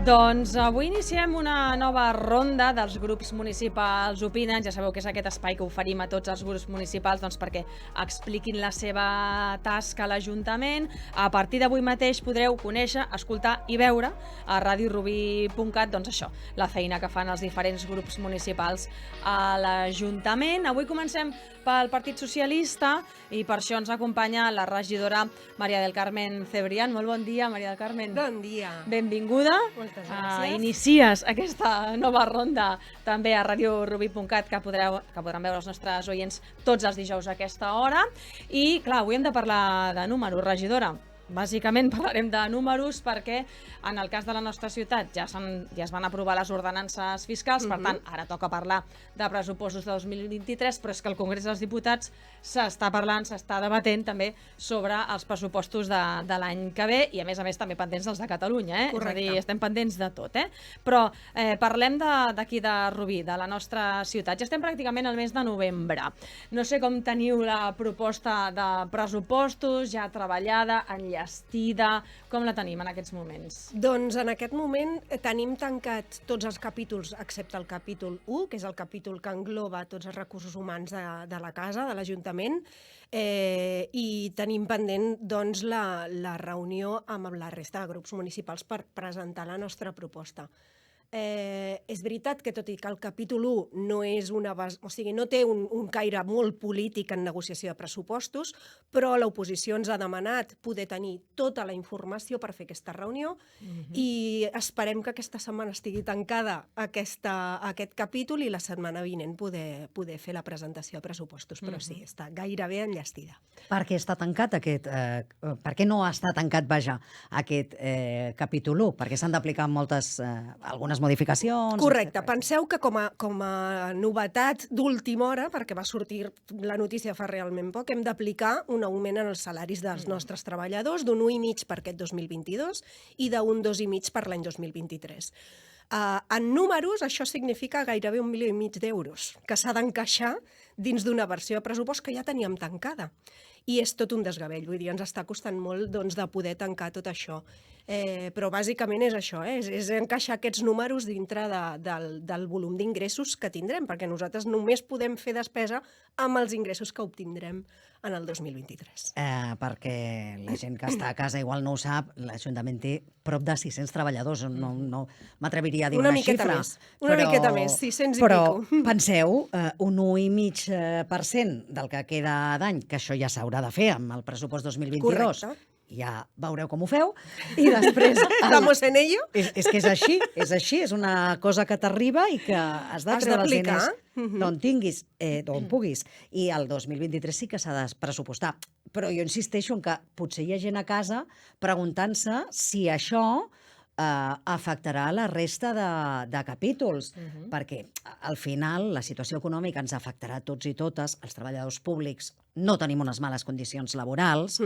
Doncs avui iniciem una nova ronda dels grups municipals opinen. Ja sabeu que és aquest espai que oferim a tots els grups municipals perquè expliquin la seva tasca a l'Ajuntament. A partir d'avui mateix podreu conèixer, escoltar i veure a radiorubí.cat això, la feina que fan els diferents grups municipals a l'Ajuntament. Avui comencem pel Partit Socialista i per això ens acompanya la regidora Maria del Carmen Cebrián. Molt bon dia, Maria del Carmen. Bon dia. Benvinguda. Moltes gràcies. Inicies aquesta nova ronda també a radiorubí.cat que podran veure els nostres oients tots els dijous a aquesta hora. I clar, avui hem de parlar de números, regidora. Bàsicament parlarem de números perquè en el cas de la nostra ciutat ja es van aprovar les ordenances fiscals, per tant, ara toca parlar de pressupostos de 2023, però és que el Congrés dels Diputats s'està debatent també sobre els pressupostos de l'any que ve i a més també pendents dels de Catalunya, Correcte. És a dir, estem pendents de tot, Però parlem d'aquí de Rubí, de la nostra ciutat. Ja estem pràcticament al mes de novembre. No sé com teniu la proposta de pressupostos ja treballada, enllestida, com la tenim en aquests moments? Doncs en aquest moment tenim tancats tots els capítols, excepte el capítol 1, que és el capítol que engloba tots els recursos humans de la casa, de l'Ajuntament, i tenim pendent la reunió amb la resta de grups municipals per presentar la nostra proposta. És veritat que tot i que el capítol 1 no és no té un caire molt polític en negociació de pressupostos, però l'oposició ens ha demanat poder tenir tota la informació per fer aquesta reunió i esperem que aquesta setmana estigui tancada aquest capítol i la setmana vinent poder fer la presentació de pressupostos, però sí, està gairebé enllestida. Per què està tancat per què no està tancat, aquest capítol 1? Perquè s'han d'aplicar algunes modificacions... Correcte. Penseu que com a novetat d'última hora, perquè va sortir la notícia fa realment poc, hem d'aplicar un augment en els salaris dels nostres treballadors d'un 1,5 per aquest 2022 i d'un 2,5 per l'any 2023. En números, això significa gairebé 1,5 milió d'euros, que s'ha d'encaixar dins d'una versió de pressupost que ja teníem tancada. I és tot un desgavell, vull dir, ens està costant molt de poder tancar tot això. Però bàsicament és això, és encaixar aquests números dintre del volum d'ingressos que tindrem, perquè nosaltres només podem fer despesa amb els ingressos que obtindrem en el 2023. Perquè la gent que està a casa igual no ho sap, l'Ajuntament té prop de 600 treballadors, no m'atreviria a dir una xifra. Una miqueta més, 600 i però pico. Però penseu, un 1,5% del que queda d'any, que això ja s'haurà de fer amb el pressupost 2022, Correcte. Ja veureu com ho feu, i després... Estamos en ello. És que és així, és una cosa que t'arriba i que has de treure els diners d'on tinguis, d'on puguis. I el 2023 sí que s'ha de pressupostar. Però jo insisteixo en que potser hi ha gent a casa preguntant-se si això afectarà la resta de capítols, perquè al final la situació econòmica ens afectarà a tots i totes, els treballadors públics no tenim unes males condicions laborals,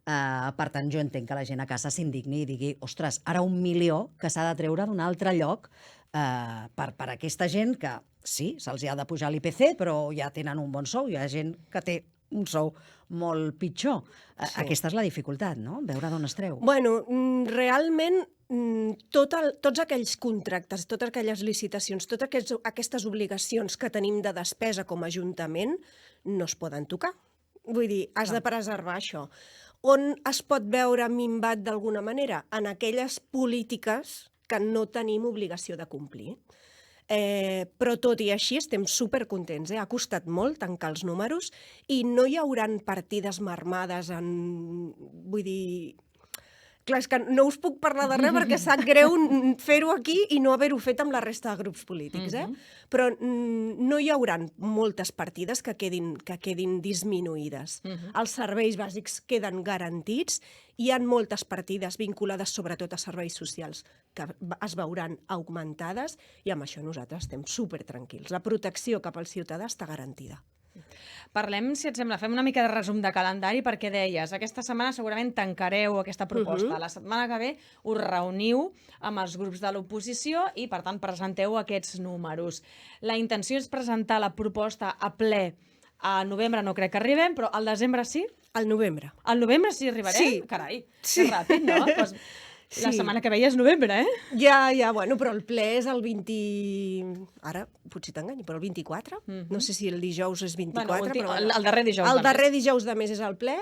per tant jo entenc que la gent a casa s'indigni i digui, ostres, ara 1 milió que s'ha de treure d'un altre lloc per aquesta gent que sí, se'ls ha de pujar l'IPC, però ja tenen un bon sou, hi ha gent que té un sou molt pitjor. Aquesta és la dificultat, no? Veure d'on es treu. Bueno, realment tots aquells contractes, totes aquelles licitacions, totes aquestes obligacions que tenim de despesa com a Ajuntament no es poden tocar. Vull dir, has de preservar això. On es pot veure minvat d'alguna manera? En aquelles polítiques que no tenim obligació de complir. Però tot i així estem supercontents. Ha costat molt tancar els números i no hi hauran partides marmades vull dir... Clar, és que no us puc parlar de res perquè sap greu fer-ho aquí i no haver-ho fet amb la resta de grups polítics, Però no hi haurà moltes partides que quedin disminuïdes. Els serveis bàsics queden garantits, hi ha moltes partides vinculades sobretot a serveis socials que es veuran augmentades i amb això nosaltres estem supertranquils. La protecció cap al ciutadà està garantida. Parlem, si et sembla, fem una mica de resum de calendari, perquè deies, aquesta setmana segurament tancareu aquesta proposta. La setmana que ve us reuniu amb els grups de l'oposició i, per tant, presenteu aquests números. La intenció és presentar la proposta a ple a novembre, no crec que arribem, però al desembre sí? Al novembre. Al novembre sí arribarem? Sí. Carai, Sí. que ràpid, no? Doncs La setmana que ve ja és novembre, eh? Ja, bueno, però el ple és el 20... Ara, potser t'enganyi, però el 24? No sé si el dijous és 24, però... El darrer dijous el darrer dijous de mes és el ple,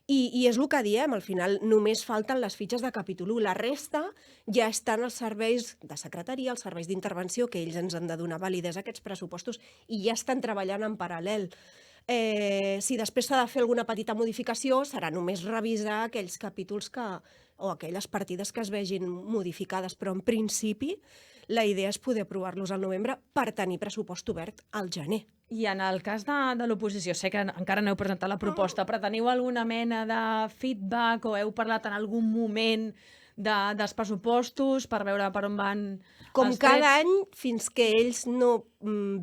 i és el que diem, al final només falten les fitxes de capítol 1. La resta ja estan als serveis de secretaria, als serveis d'intervenció, que ells ens han de donar validesa a aquests pressupostos, i ja estan treballant en paral·lel. Si després s'ha de fer alguna petita modificació, serà només revisar aquells capítols o aquelles partides que es vegin modificades, però en principi la idea és poder aprovar-los al novembre per tenir pressupost obert al gener. I en el cas de l'oposició, sé que encara no heu presentat la proposta, però teniu alguna mena de feedback o heu parlat en algun moment dels pressupostos per veure per on van Com els cada trets? any, fins que ells no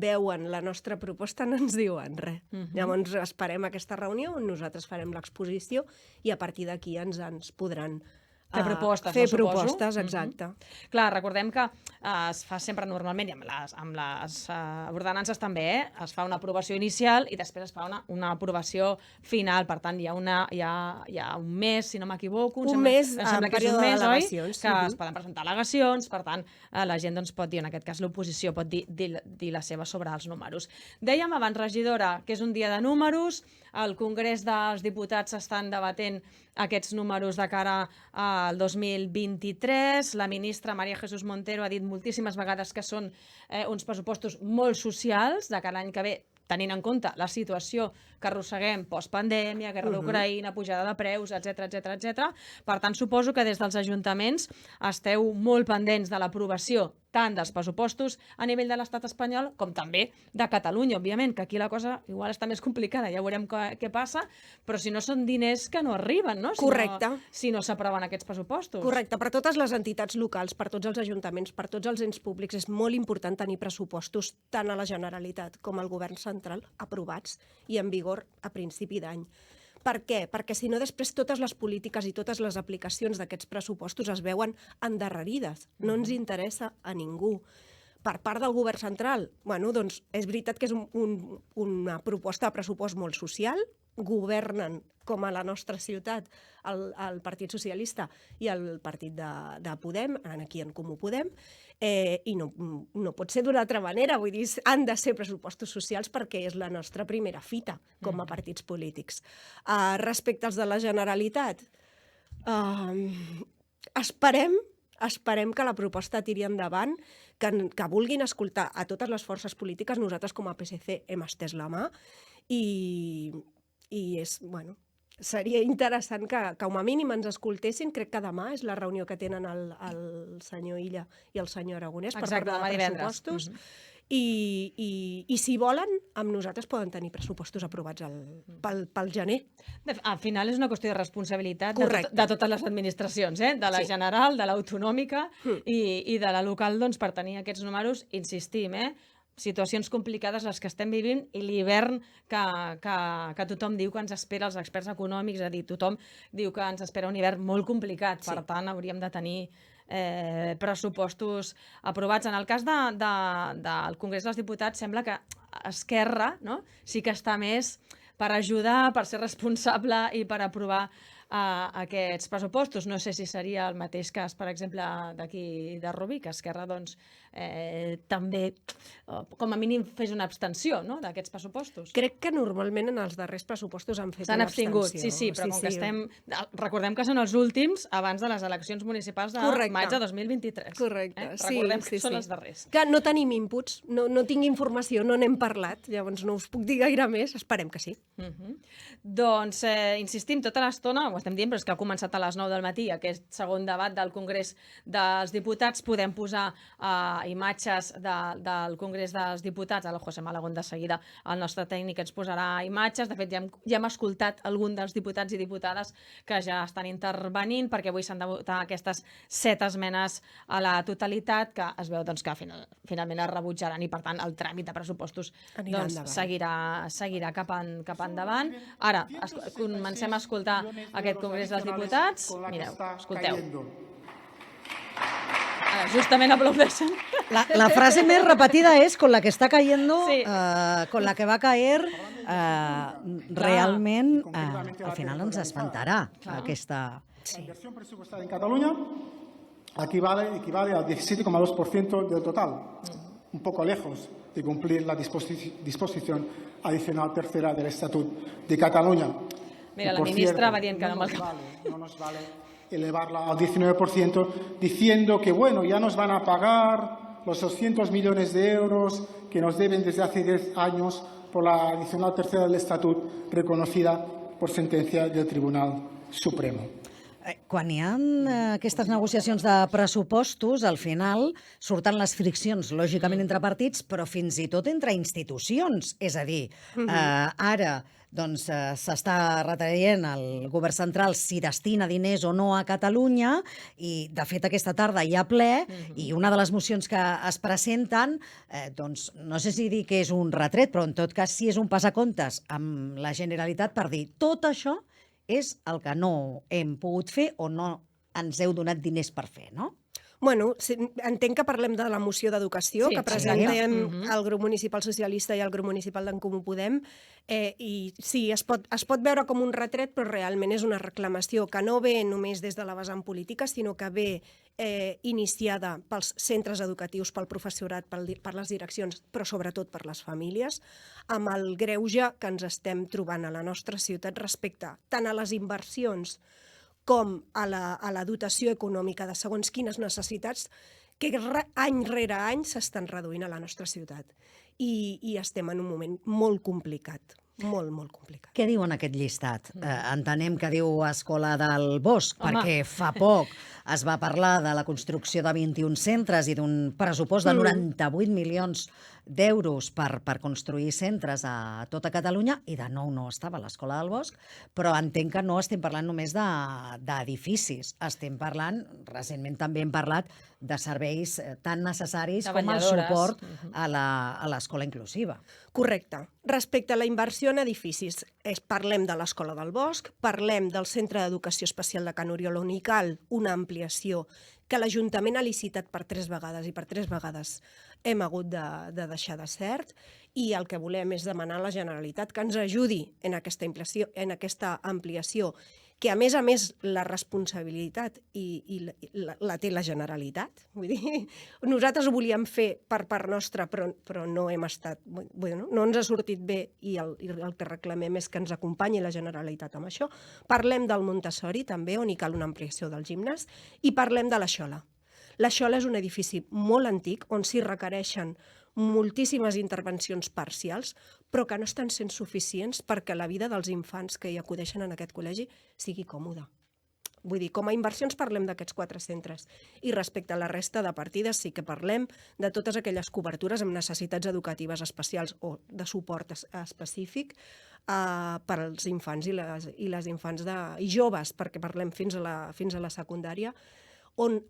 veuen la nostra proposta, no ens diuen res. Llavors esperem aquesta reunió on nosaltres farem l'exposició i a partir d'aquí ens podran Fer propostes, fer no, suposo? propostes, exacte. Clar, recordem que es fa sempre normalment, i amb les ordenances també, es fa una aprovació inicial i després es fa una aprovació final. Per tant, hi ha un mes, si no m'equivoco. Un mes en que és període un mes, oi? d'al·legacions. Que es poden presentar al·legacions, per tant, la gent doncs, pot dir, en aquest cas l'oposició pot dir la seva sobre els números. Dèiem abans, regidora, que és un dia de números, al Congrés dels Diputats s'estan debatent aquests números de cara al 2023. La ministra María Jesús Montero ha dit moltíssimes vegades que són uns pressupostos molt socials de cada any que ve, tenint en compte la situació que arrosseguem postpandèmia, guerra d'Ucraïna, pujada de preus, etc. Per tant, suposo que des dels ajuntaments esteu molt pendents de l'aprovació tant dels pressupostos a nivell de l'estat espanyol com també de Catalunya, òbviament, que aquí la cosa igual està més complicada, ja veurem què passa, però si no són diners que no arriben, no? Correcte. Si no s'aproven aquests pressupostos. Correcte, per totes les entitats locals, per tots els ajuntaments, per tots els ens públics, és molt important tenir pressupostos tant a la Generalitat com al Govern central aprovats i en vigor a principi d'any. Per què? Perquè si no després totes les polítiques i totes les aplicacions d'aquests pressupostos es veuen endarrerides. No ens interessa a ningú. Per part del govern central, bueno, doncs és veritat que és una proposta de pressupost molt social, governen, com a la nostra ciutat, el Partit Socialista i el Partit de Podem, aquí en Comú Podem, i no pot ser d'una altra manera, vull dir, han de ser pressupostos socials perquè és la nostra primera fita com a partits polítics. Respecte als de la Generalitat, esperem que la proposta tiri endavant, que vulguin escoltar a totes les forces polítiques. Nosaltres com a PSC hem estès la mà i és, bueno, seria interessant que com a mínim ens escoltessin. Crec que demà és la reunió que tenen el senyor Illa i el senyor Aragonès per parlar de pressupostos. I si volen, amb nosaltres poden tenir pressupostos aprovats pel gener. Al final és una qüestió de responsabilitat de totes les administracions, de la general, de l'autonòmica i de la local, doncs, per tenir aquests números, insistim, situacions complicades les que estem vivint i l'hivern que tothom diu que ens espera, els experts econòmics, és a dir, tothom diu que ens espera un hivern molt complicat, per tant hauríem de tenir pressupostos aprovats. En el cas del Congrés dels Diputats sembla que Esquerra sí que està més per ajudar, per ser responsable i per aprovar aquests pressupostos. No sé si seria el mateix cas, per exemple, d'aquí de Rubí, que Esquerra doncs, també, com a mínim, fes una abstenció d'aquests pressupostos. Crec que normalment en els darrers pressupostos han fet una abstenció. S'han abstingut, sí, però com que estem... Recordem que són els últims abans de les eleccions municipals de maig de 2023. Correcte, sí. Recordem que són els darrers. Que no tenim inputs, no tinc informació, no n'hem parlat, llavors no us puc dir gaire més, esperem que sí. Doncs, insistim, tota l'estona, ho estem dient, però és que ha començat a les 9 del matí aquest segon debat del Congrés dels Diputats. Podem posar imatges del Congrés dels Diputats. El José Malagón de seguida, el nostre tècnic, ens posarà imatges. De fet, ja hem escoltat algun dels diputats i diputades que ja estan intervenint, perquè avui s'han de votar aquestes 7 esmenes a la totalitat, que es veu que finalment es rebutjaran i, per tant, el tràmit de pressupostos seguirà cap endavant. Ara, comencem a escoltar aquest Congrés dels Diputats. Mireu, escolteu. Ara, justament aplaudeixen. La frase més repetida és con la que está cayendo, con la que va a caer, realment, al final ens espantarà aquesta... La inversión presupuestada en Cataluña equivale al 17,2% del total, un poco lejos de cumplir la disposición adicional tercera del Estatut de Cataluña. Mira, la ministra va dient que no no nos vale elevarla al 19% diciendo que, bueno, ya nos van a pagar los 200 millones de euros que nos deben desde hace 10 años por la adicional tercera del Estatut reconocida por sentencia del Tribunal Supremo. Quan hi ha aquestes negociacions de pressupostos, al final surten les friccions, lògicament, entre partits, però fins i tot entre institucions. És a dir, ara doncs, s'està retraient el govern central si destina diners o no a Catalunya i, de fet, aquesta tarda hi ha ple i una de les mocions que es presenten, doncs, no sé si dir que és un retret, però en tot cas sí és un passacomptes amb la Generalitat per dir tot això és el que no hem pogut fer o no ens heu donat diners per fer, no? Bueno, entenc que parlem de la moció d'educació, Sí, que presentem el grup municipal socialista i el grup municipal d'en Comú Podem, i sí, es pot veure com un retret, però realment és una reclamació que no ve només des de la vessant política, sinó que ve iniciada pels centres educatius, pel professorat, per les direccions, però sobretot per les famílies, amb el greuge que ens estem trobant a la nostra ciutat respecte tant a les inversions com a la dotació econòmica de segons quines necessitats que any rere any s'estan reduint a la nostra ciutat. I estem en un moment molt complicat, molt, molt complicat. Què diu en aquest llistat? Entenem que diu Escola del Bosc, perquè fa poc es va parlar de la construcció de 21 centres i d'un pressupost de 98 milions d'euros per construir centres a tota Catalunya, i de nou no estava l'Escola del Bosc, però entenc que no estem parlant només d'edificis, estem parlant, recentment també hem parlat de serveis tan necessaris com el suport a l'escola inclusiva. Correcte. Respecte a la inversió en edificis, parlem de l'Escola del Bosc, parlem del Centre d'Educació Especial de Can Oriola, on hi cal una ampliació que l'Ajuntament ha licitat per 3 vegades i per 3 vegades hem hagut de deixar de cert, i el que volem és demanar a la Generalitat que ens ajudi en aquesta ampliació, que a més la responsabilitat la té la Generalitat. Vull dir, nosaltres ho volíem fer per part nostra, però no hem estat, no ens ha sortit bé, i el que reclamem és que ens acompanyi la Generalitat amb això. Parlem del Montessori també, on hi cal una ampliació del gimnàs, i parlem de la Xola. La Xola és un edifici molt antic on s'hi requereixen moltíssimes intervencions parcials, però que no estan sent suficients perquè la vida dels infants que hi acudeixen en aquest col·legi sigui còmoda. Vull dir, com a inversions parlem d'aquests 4 centres, i respecte a la resta de partides sí que parlem de totes aquelles cobertures amb necessitats educatives especials o de suport específic per als infants i les infants i joves, perquè parlem fins a la secundària, on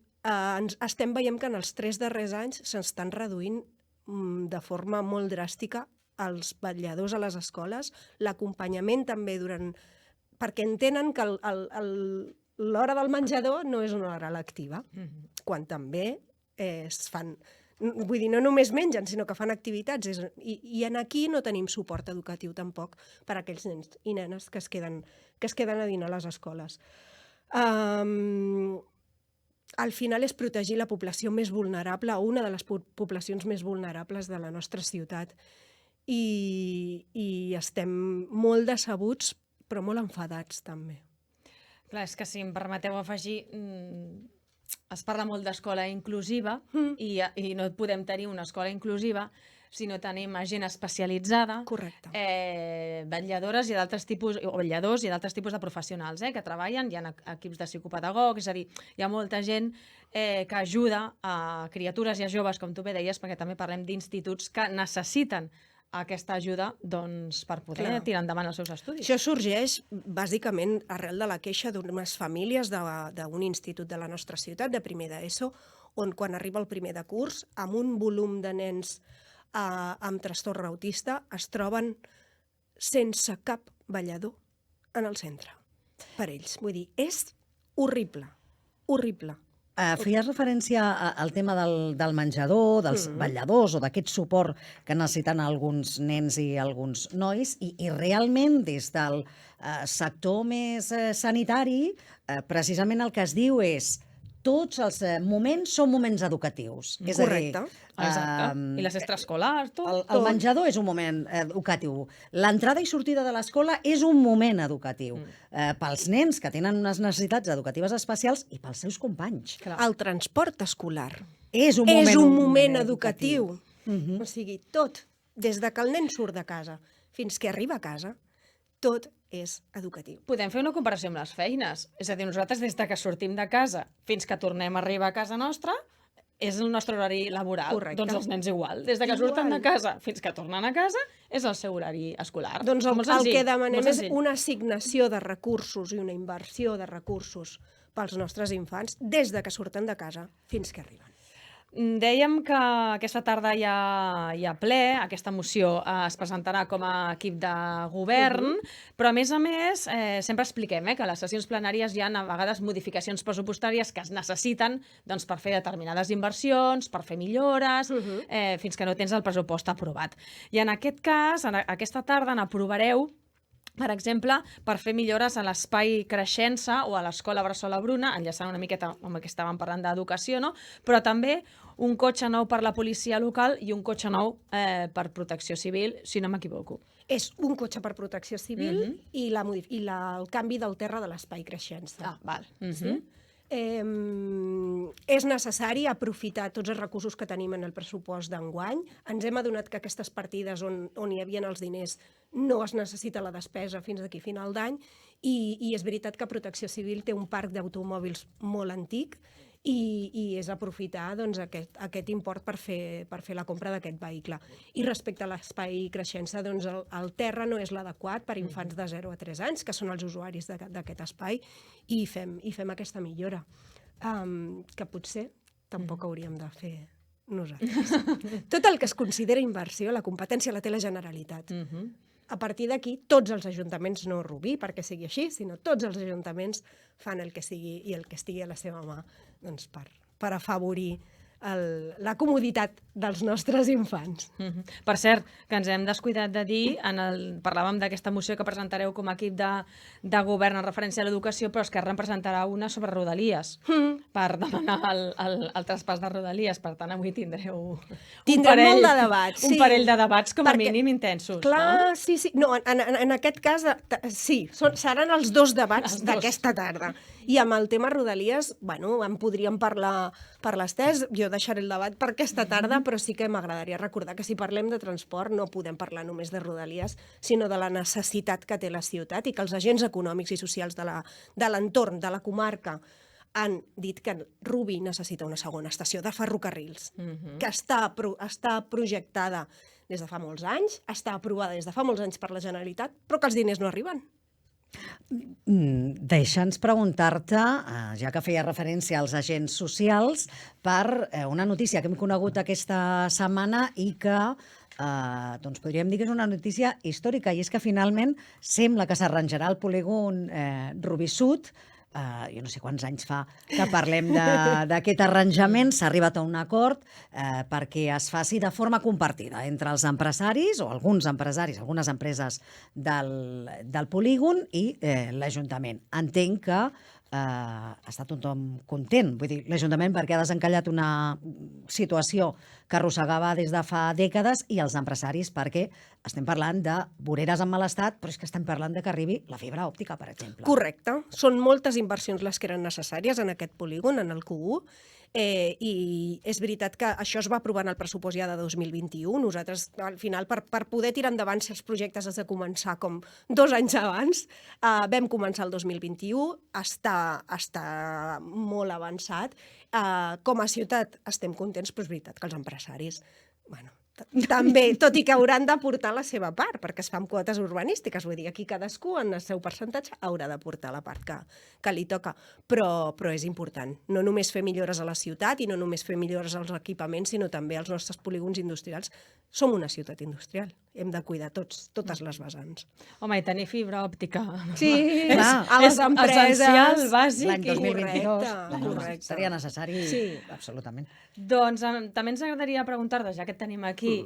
estem veient que en els 3 darrers anys s'estan reduint de forma molt dràstica els vetlladors a les escoles, l'acompanyament també perquè entenen que l'hora del menjador no és una hora lectiva, quan també es fan, vull dir, no només mengen, sinó que fan activitats, i aquí no tenim suport educatiu tampoc per a aquells nens i nenes que es queden a dinar a les escoles. Al final és protegir la població més vulnerable, una de les poblacions més vulnerables de la nostra ciutat. I estem molt decebuts, però molt enfadats també. Clar, és que si em permeteu afegir, es parla molt d'escola inclusiva i no podem tenir una escola inclusiva si no tenim gent especialitzada, vetlladores i d'altres tipus, o vetlladors i d'altres tipus de professionals que treballen, hi ha equips de psicopedagogs, és a dir, hi ha molta gent que ajuda a criatures i a joves, com tu bé deies, perquè també parlem d'instituts que necessiten aquesta ajuda per poder tirar endavant els seus estudis. Això sorgeix bàsicament arrel de la queixa d'unes famílies d'un institut de la nostra ciutat, de primer d'ESO, on quan arriba el primer de curs, amb un volum de nens amb trastorn autista, es troben sense cap vetllador en el centre per ells. Vull dir, és horrible, horrible. Feies referència al tema del menjador, dels vetlladors o d'aquest suport que necessiten alguns nens i alguns nois, i realment des del sector més sanitari, precisament el que es diu és tots els moments són moments educatius. És a dir, Correcte. Exacte. I les extraescolars, tot. el menjador és un moment educatiu. L'entrada i sortida de l'escola és un moment educatiu. Pels nens que tenen unes necessitats educatives especials i pels seus companys. Clar. El transport escolar És un moment educatiu. O sigui, tot, des de que el nen surt de casa fins que arriba a casa, tot és educatiu. Podem fer una comparació amb les feines. És a dir, nosaltres des de que sortim de casa fins que tornem a arribar a casa nostra, és el nostre horari laboral. Correcte. Doncs els nens igual. Des de que surten de casa fins que tornen a casa, és el seu horari escolar. Doncs el Molt senzill, que demanem molt és senzill. una assignació de recursos i una inversió de recursos pels nostres infants des de que surten de casa fins que arriben. Dèiem que aquesta tarda hi ha ple, aquesta moció es presentarà com a equip de govern, però a més, sempre expliquem que a les sessions plenàries hi ha a vegades modificacions pressupostàries que es necessiten doncs, per fer determinades inversions, per fer millores, fins que no tens el pressupost aprovat. I en aquest cas, aquesta tarda n'aprovareu, per exemple, per fer millores a l'espai Creixença o a l'escola Bressola Bruna, enllaçant una miqueta amb el que estàvem parlant d'educació, no? Però també un cotxe nou per la policia local i un cotxe nou per protecció civil, si no m'equivoco. És un cotxe per protecció civil i el canvi del terra de l'espai Creixença. Val. Sí? És necessari aprofitar tots els recursos que tenim en el pressupost d'enguany. Ens hem adonat que aquestes partides on hi havia els diners no es necessita la despesa fins d'aquí a final d'any i és veritat que Protecció Civil té un parc d'automòbils molt antic i és aprofitar doncs, aquest import per fer la compra d'aquest vehicle. I respecte a l'espai Creixença, doncs, el terra no és l'adequat per infants de 0 a 3 anys, que són els usuaris d'aquest espai, i fem aquesta millora, que potser tampoc hauríem de fer nosaltres. Tot el que es considera inversió, la competència la té la Generalitat. A partir d'aquí, tots els ajuntaments, no Rubí perquè sigui així, sinó tots els ajuntaments fan el que sigui i el que estigui a la seva mà doncs, per afavorir la comoditat dels nostres infants. Per cert, que ens hem descuidat de dir, parlàvem d'aquesta moció que presentareu com a equip de govern en referència a l'educació, però Esquerra en presentarà una sobre Rodalies, per demanar el traspàs de Rodalies. Per tant, avui tindrem molt de debat, sí. Un parell de debats com a mínim intensos. Clar, no? Sí. No, en aquest cas, sí, seran els dos debats d'aquesta tarda. I amb el tema Rodalies, bueno, en podríem parlar per l'estès. Jo deixaré el debat per aquesta tarda, però sí que m'agradaria recordar que si parlem de transport no podem parlar només de Rodalies, sinó de la necessitat que té la ciutat i que els agents econòmics i socials de l'entorn, de la comarca, han dit que Rubí necessita una segona estació de ferrocarrils, que està projectada des de fa molts anys, està aprovada des de fa molts anys per la Generalitat, però que els diners no arriben. Deixa'ns preguntar-te, ja que feia referència als agents socials, per una notícia que hem conegut aquesta setmana i que doncs podríem dir que és una notícia històrica, i és que finalment sembla que s'arranjarà el polígon Rubí Sud. Jo no sé quants anys fa que parlem d'aquest arranjament, s'ha arribat a un acord perquè es faci de forma compartida entre els empresaris o alguns empresaris, algunes empreses del polígon i l'Ajuntament. Entenc que està tothom content, vull dir, l'Ajuntament perquè ha desencallat una situació que arrossegava des de fa dècades i els empresaris perquè estem parlant de voreres en mal estat, però és que estem parlant de que arribi la fibra òptica, per exemple. Correcte. Són moltes inversions les que eren necessàries en aquest polígon, en el Q1, i és veritat que això es va aprovar en el pressupost ja de 2021. Nosaltres, al final, per poder tirar endavant si els projectes has de començar com 2 anys abans, vam començar el 2021, està molt avançat. Com a ciutat estem contents, però és veritat que els empresaris, bueno, també, tot i que hauran d'aportar la seva part, perquè es fan quotes urbanístiques, vull dir, aquí cadascú en el seu percentatge haurà d'aportar la part que li toca, però és important. No només fer millores a la ciutat i no només fer millores als equipaments, sinó també als nostres polígons industrials. Som una ciutat industrial hem de cuidar totes les vessants. Home, i tenir fibra òptica. Sí, clar. a les empreses... essencial, bàsic. L'any 2022 Correcte. seria necessari, Sí. absolutament. Doncs també ens agradaria preguntar-te, ja que et tenim aquí,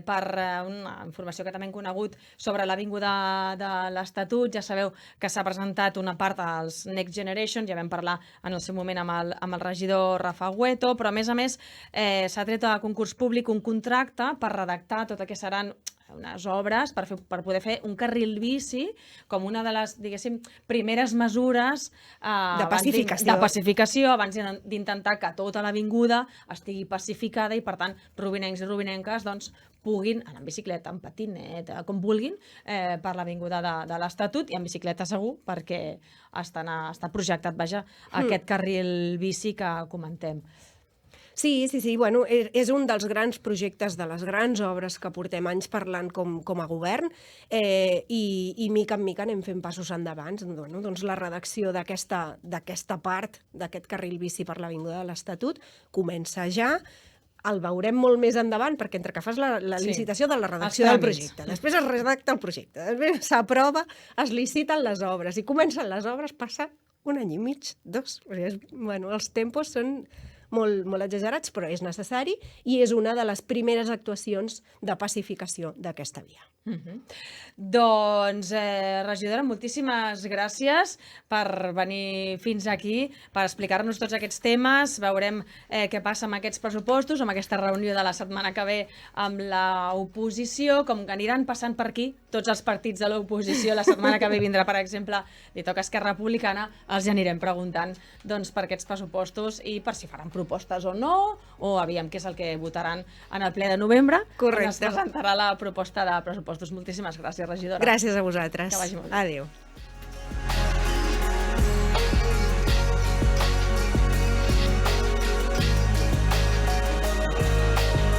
per una informació que també hem conegut sobre l'avinguda de l'Estatut. Ja sabeu que s'ha presentat una part als Next Generation, ja vam parlar en el seu moment amb el regidor Rafa Hueto, però a més s'ha tret a concurs públic un contracte per redactar tot el que seran unes obres per poder fer un carril bici com una de les, diguéssim, primeres mesures de pacificació abans d'intentar que tota l'avinguda estigui pacificada i, per tant, rubinencs i rubinenques doncs, puguin anar en bicicleta, en patinet, com vulguin, per l'avinguda de l'Estatut, i en bicicleta segur, perquè està projectat, aquest carril bici que comentem. Sí, bueno, és un dels grans projectes, de les grans obres que portem anys parlant com a govern, i mica en mica anem fent passos endavant. Bueno, doncs la redacció d'aquesta part, d'aquest carril bici per l'Avinguda de l'Estatut, comença ja. El veurem molt més endavant, perquè entre que fas la licitació de la redacció del projecte, després es redacta el projecte, després s'aprova, es liciten les obres, i comencen les obres, passa un any i mig, 2. Bueno, els tempos són molt exagerats, però és necessari i és una de les primeres actuacions de pacificació d'aquesta via. Doncs, regidora, moltíssimes gràcies per venir fins aquí, per explicar-nos tots aquests temes. Veurem què passa amb aquests pressupostos, amb aquesta reunió de la setmana que ve amb l'oposició, com que aniran passant per aquí tots els partits de l'oposició. La setmana que ve vindrà, per exemple, li toca Esquerra Republicana, els anirem preguntant per aquests pressupostos i per si faran propostes o no, o aviam què és el que votaran en el ple de novembre. Correcte. On es presentarà la proposta de pressupostos. Moltíssimes gràcies, regidora. Gràcies a vosaltres. Que vagi molt bé. Adéu.